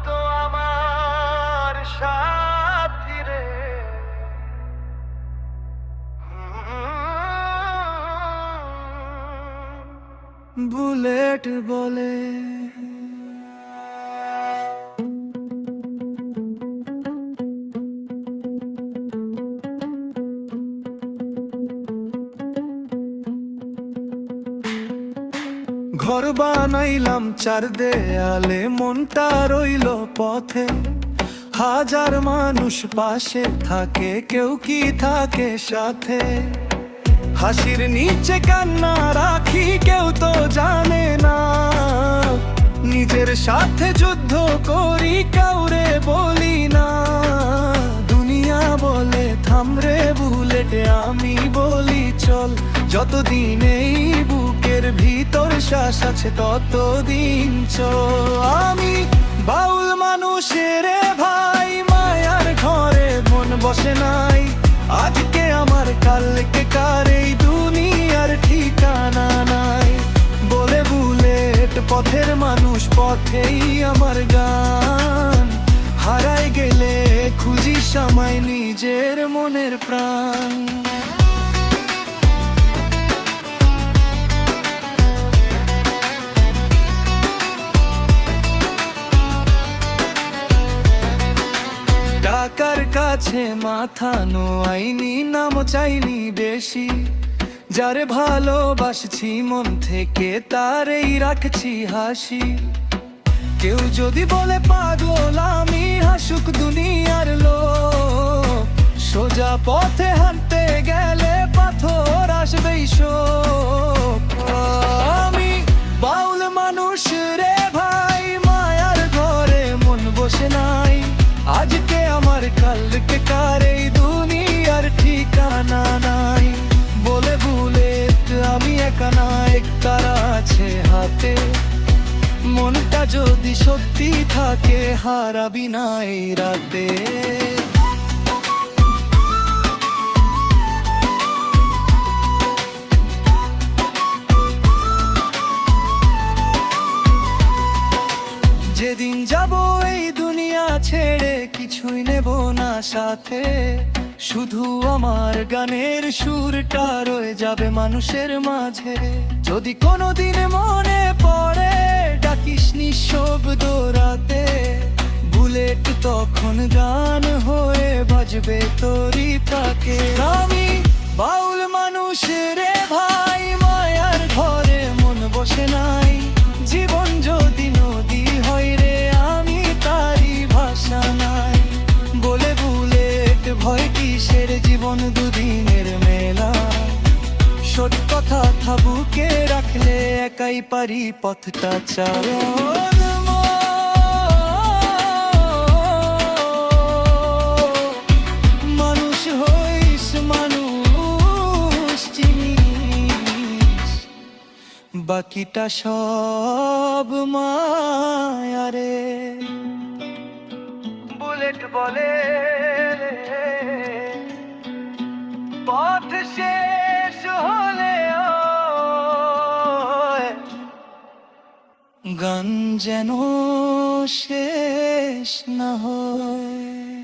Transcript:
তো আমার সাথী রে। বুলেট বলে ঘর বানাইলাম চার দেয়ালে, মনটা রইল পথে। হাজার মানুষ পাশে থাকে, কেউ কি থাকে সাথে? হাসির নিচে কান্না রাখি, কেউ তো জানে না। নিজের সাথে যুদ্ধ করি, কাউরে বলি না। দুনিয়া বলে থামরে বুলেটে, আমি বলি চল। যতদিন এই বুকের ভিতর শ্বাস আছে, ততদিন চল। আমি বাউল মানুষের ভাই, মায়ার ঘরে মন বসে নাই। আজকে আমার কালকে কার, এই দুনিয়ার ঠিকানা নাই। বলে বুলেট পথের মানুষ, পথেই আমার গান। হারাই গেলে খুঁজি সময় নিজের মনের প্রাণ। টাকার কাছে মাথা নোয়াইনি, নাম চাইনি বেশি। যারে ভালোবাসছি মন থেকে, তারেই রাখছি হাসি। কেউ যদি বলে পাগল আমি, হাসুক দুনিয়ার লোক। সোজা পথে হাঁটতে গেলে পাথর আসবেই শোক। আমি বাউল মানুষ রে ভাই, মায়ার ঘরে মন বসে নাই। আজকে আমার কালকে কার, এই দুনিয়ার ঠিকানা নাই। বলে বুলেট আমি একা নাই, তারা আছে হাতে। মনটা যদি সত্যি থাকে, হারাবি না এই রাতে। যেদিন যাব এই দুনিয়া ছেড়ে, কিছুই নেব না সাথে। শুধু আমার গানের সুরটা রয়ে যাবে মানুষের মাঝে। যদি কোনোদিন মনে পড়ে, ডাকিস নিঃশব্দ রাতে। বুলেট তখন গান হয়ে বাজবে তোরই তাকে। আমি বাউল মানুষ রে ভাই, মায়ার ঘরে মন বসে নাই। জীবন যদি নদী হয় রে, আমি তারই ভাষা নাই। বলে বুলেট ভয় কিসের, জীবন দুদিনের মেলা। সৎ কথা বুকে রাখলে, একাই পারি পথটা চালানো। মানুষ হইস মানুষ চিনিস, বাকিটা সব মায়ারে। বুলেট বলে পথ শেষ হলেও, গান যেন শেষ না হয়।